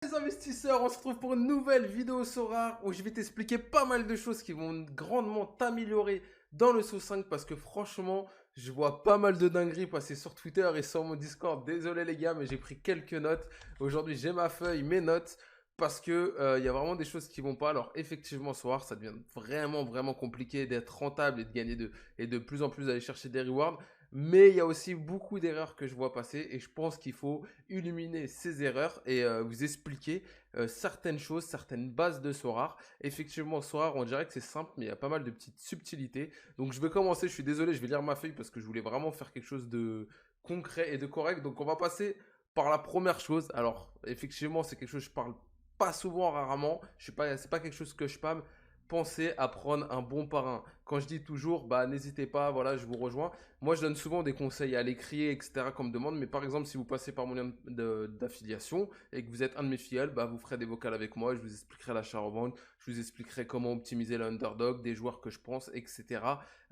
Les investisseurs, on se retrouve pour une nouvelle vidéo Sora où je vais t'expliquer pas mal de choses qui vont grandement t'améliorer dans le SO5 parce que franchement, je vois pas mal de dingueries passer sur Twitter et sur mon Discord. Désolé les gars, mais j'ai pris quelques notes. Aujourd'hui, j'ai ma feuille, mes notes parce que il y a vraiment des choses qui vont pas. Alors effectivement, Sora, ça devient vraiment compliqué d'être rentable et de gagner et de plus en plus d'aller chercher des rewards. Mais il y a aussi beaucoup d'erreurs que je vois passer et je pense qu'il faut illuminer ces erreurs et vous expliquer certaines choses, certaines bases de Sorare. Effectivement, Sorare, on dirait que c'est simple, mais il y a pas mal de petites subtilités. Donc je vais commencer, je suis désolé, je vais lire ma feuille parce que je voulais vraiment faire quelque chose de concret et de correct. Donc on va passer par la première chose. Alors effectivement, c'est quelque chose que je parle pas souvent, rarement. Je suis pas, c'est pas quelque chose que je spam. Pensez à prendre un bon parrain. Quand je dis toujours, bah n'hésitez pas, voilà, je vous rejoins. Moi, je donne souvent des conseils à l'écrit, etc., comme demande. Mais par exemple, si vous passez par mon lien d'affiliation et que vous êtes un de mes filleuls, bah, vous ferez des vocals avec moi. Je vous expliquerai l'achat-revente. Je vous expliquerai comment optimiser l'underdog, des joueurs que je pense, etc.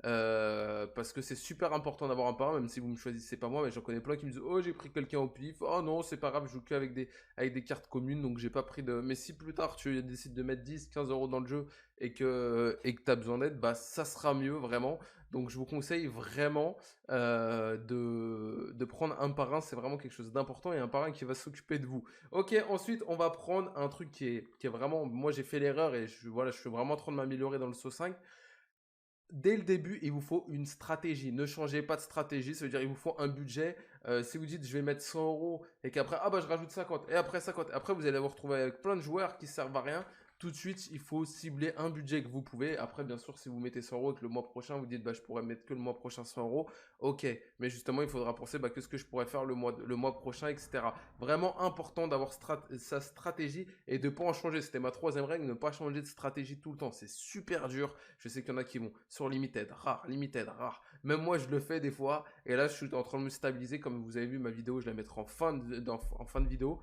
Parce que c'est super important d'avoir un parrain, même si vous me choisissez pas moi. Mais j'en connais plein qui me disent, oh, j'ai pris quelqu'un au pif. Oh non, c'est pas grave, je joue qu'avec avec des cartes communes. Donc, j'ai pas pris de. Mais si plus tard, tu décides de mettre 10, 15 euros dans le jeu et que tu as besoin d'aide, bah, ça sera mieux, vraiment. Donc je vous conseille vraiment de prendre un parrain, c'est vraiment quelque chose d'important et un parrain qui va s'occuper de vous. Ok, ensuite on va prendre un truc qui est vraiment, moi j'ai fait l'erreur et voilà, je suis vraiment en train de m'améliorer dans le SO5. Dès le début, il vous faut une stratégie. Ne changez pas de stratégie, ça veut dire il vous faut un budget. Si vous dites je vais mettre 100 euros et qu'après, ah bah je rajoute 50 et après 50, après vous allez vous retrouver avec plein de joueurs qui servent à rien. Tout de suite, il faut cibler un budget que vous pouvez. Après, bien sûr, si vous mettez 100 euros et que le mois prochain, vous dites bah je pourrais mettre que le mois prochain 100 euros, ok. Mais justement, il faudra penser bah, qu'est-ce que je pourrais faire le mois prochain, etc. Vraiment important d'avoir sa stratégie et de ne pas en changer. C'était ma troisième règle, ne pas changer de stratégie tout le temps. C'est super dur. Je sais qu'il y en a qui vont sur limited, rare, limited, rare. Même moi, je le fais des fois. Et là, je suis en train de me stabiliser. Comme vous avez vu, ma vidéo, je la mettrai en fin de vidéo.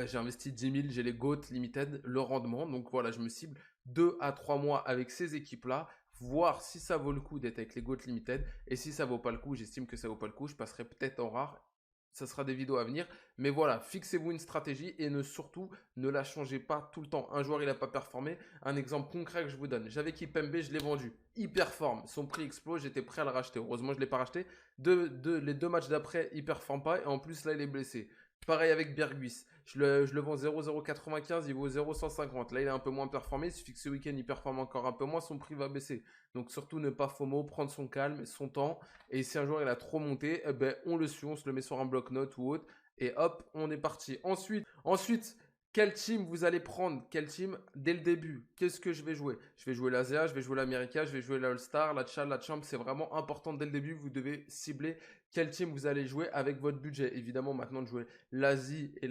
J'ai investi 10 000, j'ai les GOAT Limited, le rendement. Donc voilà, je me cible 2 à 3 mois avec ces équipes-là, voir si ça vaut le coup d'être avec les GOAT Limited. Et si ça vaut pas le coup, j'estime que ça vaut pas le coup, je passerai peut-être en rare. Ça sera des vidéos à venir. Mais voilà, fixez-vous une stratégie et surtout ne la changez pas tout le temps. Un joueur, il n'a pas performé. Un exemple concret que je vous donne. J'avais Kipembe, je l'ai vendu. Il performe. Son prix explose, j'étais prêt à le racheter. Heureusement, je ne l'ai pas racheté. Les deux matchs d'après, il performe pas. Et en plus, là, il est blessé. Pareil avec Berghuis. Je le vends 0,095, il vaut 0,150. Là, il est un peu moins performé. Il suffit que ce week-end, il performe encore un peu moins, son prix va baisser. Donc, surtout, ne pas FOMO, prendre son calme, son temps. Et si un joueur, il a trop monté, eh ben, on le suit, on se le met sur un bloc-notes ou autre. Et hop, on est parti. Ensuite, quel team vous allez prendre? Quel team dès le début? Qu'est-ce que je vais jouer? Je vais jouer l'Asia, je vais jouer l'America, je vais jouer l'All-Star, la Chal, la Champ. C'est vraiment important dès le début. Vous devez cibler quel team vous allez jouer avec votre budget. Évidemment, maintenant de jouer l'Asie et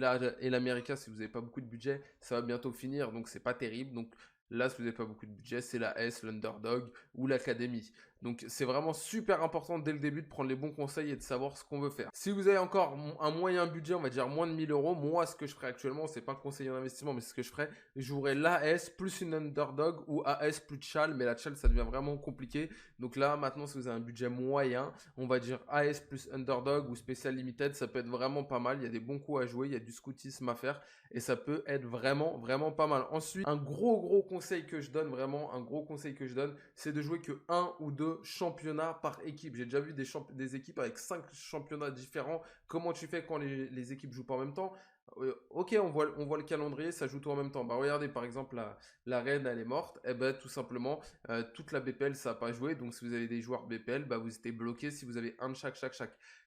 l'America, si vous n'avez pas beaucoup de budget, ça va bientôt finir, donc c'est pas terrible. Donc là, si vous n'avez pas beaucoup de budget, c'est la S, l'Underdog ou l'Académie. Donc c'est vraiment super important dès le début de prendre les bons conseils et de savoir ce qu'on veut faire. Si vous avez encore un moyen budget, on va dire moins de 1000 euros, moi ce que je ferais actuellement, c'est pas un conseiller d'investissement, mais c'est ce que je ferais, je jouerais l'AS plus une Underdog ou AS plus Chal, mais la Chal ça devient vraiment compliqué. Donc là maintenant si vous avez un budget moyen, on va dire AS plus Underdog ou Special Limited, ça peut être vraiment pas mal, il y a des bons coups à jouer, il y a du scoutisme à faire et ça peut être vraiment pas mal. Ensuite, un gros conseil que je donne, vraiment un gros conseil que je donne, c'est de jouer que un ou deux championnats par équipe. J'ai déjà vu des équipes avec 5 championnats différents. Comment tu fais quand les équipes jouent pas en même temps? Ok, on voit le calendrier, ça joue tout en même temps. Bah regardez, par exemple, la reine, elle est morte. Eh ben, tout simplement, toute la BPL, ça n'a pas joué. Donc, si vous avez des joueurs BPL, bah, vous êtes bloqués si vous avez un de chaque.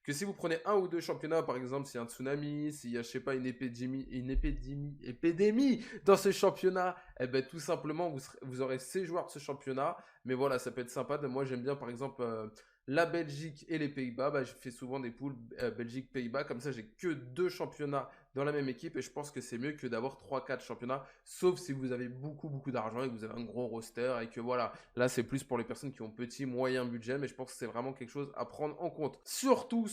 Que si vous prenez un ou deux championnats, par exemple, s'il y a un tsunami, s'il y a, je sais pas, épidémie dans ce championnat, eh ben, tout simplement, vous aurez ces joueurs de ce championnat. Mais voilà, ça peut être sympa. Moi, j'aime bien, par exemple, la Belgique et les Pays-Bas. Bah, je fais souvent des poules Belgique-Pays-Bas. Comme ça, j'ai que deux championnats dans la même équipe. Et je pense que c'est mieux que d'avoir 3-4 championnats. Sauf si vous avez beaucoup d'argent et que vous avez un gros roster. Et que voilà, là, c'est plus pour les personnes qui ont petit, moyen budget. Mais je pense que c'est vraiment quelque chose à prendre en compte. Surtout,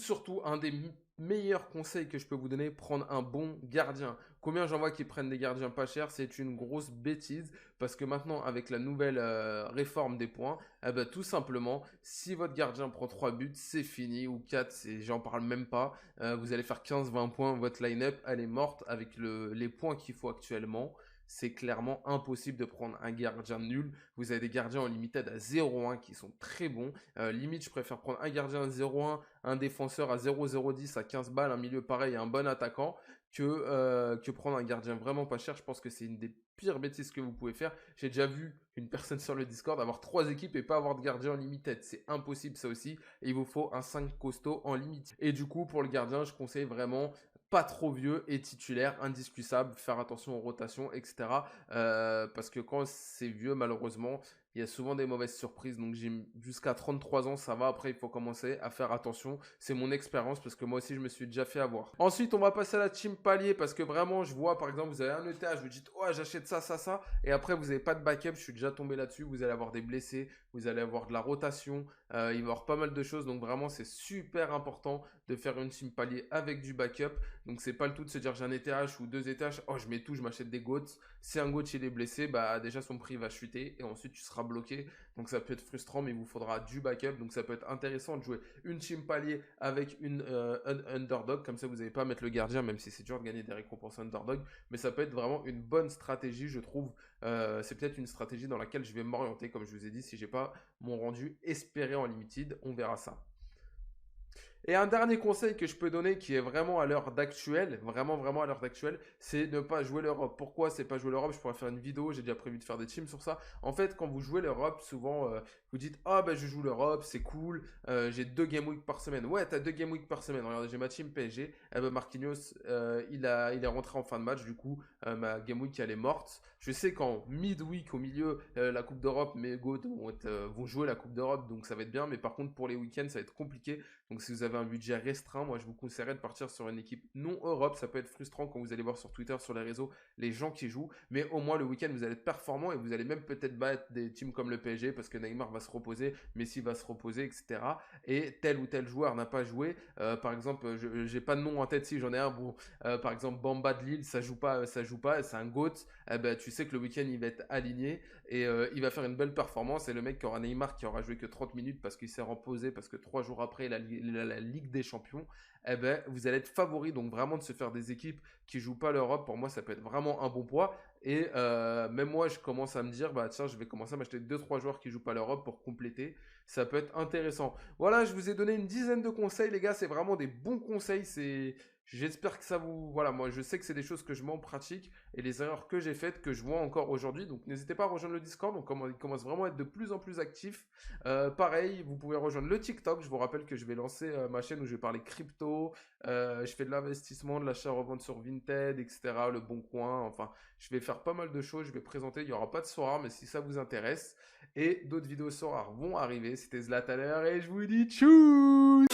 un des meilleurs conseils que je peux vous donner, prendre un bon gardien. Combien j'en vois qui prennent des gardiens pas chers? C'est une grosse bêtise parce que maintenant, avec la nouvelle réforme des points, eh ben, tout simplement, si votre gardien prend 3 buts, c'est fini, ou 4, j'en parle même pas. Vous allez faire 15-20 points, votre line-up, elle est morte avec les points qu'il faut actuellement. C'est clairement impossible de prendre un gardien nul. Vous avez des gardiens en limited à 0,1 qui sont très bons. Limite, je préfère prendre un gardien à 0,1, un défenseur à 0,010 à 15 balles, un milieu pareil et un bon attaquant que prendre un gardien vraiment pas cher. Je pense que c'est une des pires bêtises que vous pouvez faire. J'ai déjà vu une personne sur le Discord avoir 3 équipes et pas avoir de gardien en limited. C'est impossible ça aussi. Et il vous faut un 5 costaud en limite. Et du coup, pour le gardien, je conseille vraiment pas trop vieux et titulaire, indiscutable, faire attention aux rotations, etc. Parce que quand c'est vieux, malheureusement, il y a souvent des mauvaises surprises. Donc jusqu'à 33 ans, ça va. Après, il faut commencer à faire attention. C'est mon expérience parce que moi aussi, je me suis déjà fait avoir. Ensuite, on va passer à la team palier parce que vraiment, je vois, par exemple, vous avez un ETH, vous dites, ouais, j'achète ça, ça, ça. Et après, vous n'avez pas de backup. Je suis déjà tombé là-dessus. Vous allez avoir des blessés, vous allez avoir de la rotation. Il va y avoir pas mal de choses. Donc vraiment, c'est super important de faire une team palier avec du backup. Donc c'est pas le tout de se dire j'ai un ETH ou 2 ETH, oh je mets tout, je m'achète des GOATs. Si un GOAT il est blessé, bah déjà son prix va chuter et ensuite tu seras bloqué. Donc ça peut être frustrant, mais il vous faudra du backup. Donc ça peut être intéressant de jouer une team palier avec un underdog. Comme ça vous n'avez pas à mettre le gardien, même si c'est dur de gagner des récompenses underdog. Mais ça peut être vraiment une bonne stratégie, je trouve. C'est peut-être une stratégie dans laquelle je vais m'orienter, comme je vous ai dit, si j'ai pas mon rendu espéré en limited, on verra ça. Et un dernier conseil que je peux donner qui est vraiment à l'heure d'actuelle, vraiment à l'heure d'actuelle, c'est ne pas jouer l'Europe. Pourquoi c'est pas jouer l'Europe? Je pourrais faire une vidéo, j'ai déjà prévu de faire des teams sur ça. En fait, quand vous jouez l'Europe, souvent vous dites ah ben je joue l'Europe, c'est cool, j'ai 2 game week par semaine. Ouais, t'as 2 game week par semaine. Regardez, j'ai ma team PSG. Eh ben Marquinhos, il est rentré en fin de match, du coup ma game week elle est morte. Je sais qu'en mid-week, au milieu, la Coupe d'Europe, mes GOAT vont jouer la Coupe d'Europe, donc ça va être bien. Mais par contre, pour les week-ends, ça va être compliqué. Donc si vous avez un budget restreint, moi je vous conseillerais de partir sur une équipe non Europe. Ça peut être frustrant quand vous allez voir sur Twitter, sur les réseaux, les gens qui jouent. Mais au moins le week-end, vous allez être performant et vous allez même peut-être battre des teams comme le PSG parce que Neymar va se reposer, Messi va se reposer, etc. Et tel ou tel joueur n'a pas joué. Par exemple, j'ai pas de nom en tête, si j'en ai un. Bon, par exemple, Bamba de Lille, ça joue pas, c'est un GOAT. Eh ben, tu sais que le week-end, il va être aligné et il va faire une belle performance. Et le mec qui aura Neymar qui aura joué que 30 minutes parce qu'il s'est reposé, parce que 3 jours après, la Ligue des Champions, eh ben, vous allez être favori. Donc vraiment de se faire des équipes qui jouent pas l'Europe, pour moi, ça peut être vraiment un bon poids. Et même moi, je commence à me dire, bah tiens, je vais commencer à m'acheter 2-3 joueurs qui jouent pas l'Europe pour compléter. Ça peut être intéressant. Voilà, je vous ai donné une dizaine de conseils, les gars. C'est vraiment des bons conseils. J'espère que ça vous... Voilà, moi je sais que c'est des choses que je mets en pratique et les erreurs que j'ai faites, que je vois encore aujourd'hui. Donc n'hésitez pas à rejoindre le Discord, il commence vraiment à être de plus en plus actif. Pareil, vous pouvez rejoindre le TikTok. Je vous rappelle que je vais lancer ma chaîne où je vais parler crypto. Je fais de l'investissement, de l'achat-revente sur Vinted, etc. Le Bon Coin. Enfin, je vais faire pas mal de choses. Je vais présenter. Il n'y aura pas de Sora, mais si ça vous intéresse. Et d'autres vidéos Sora vont arriver. C'était Zlataner et je vous dis tchou!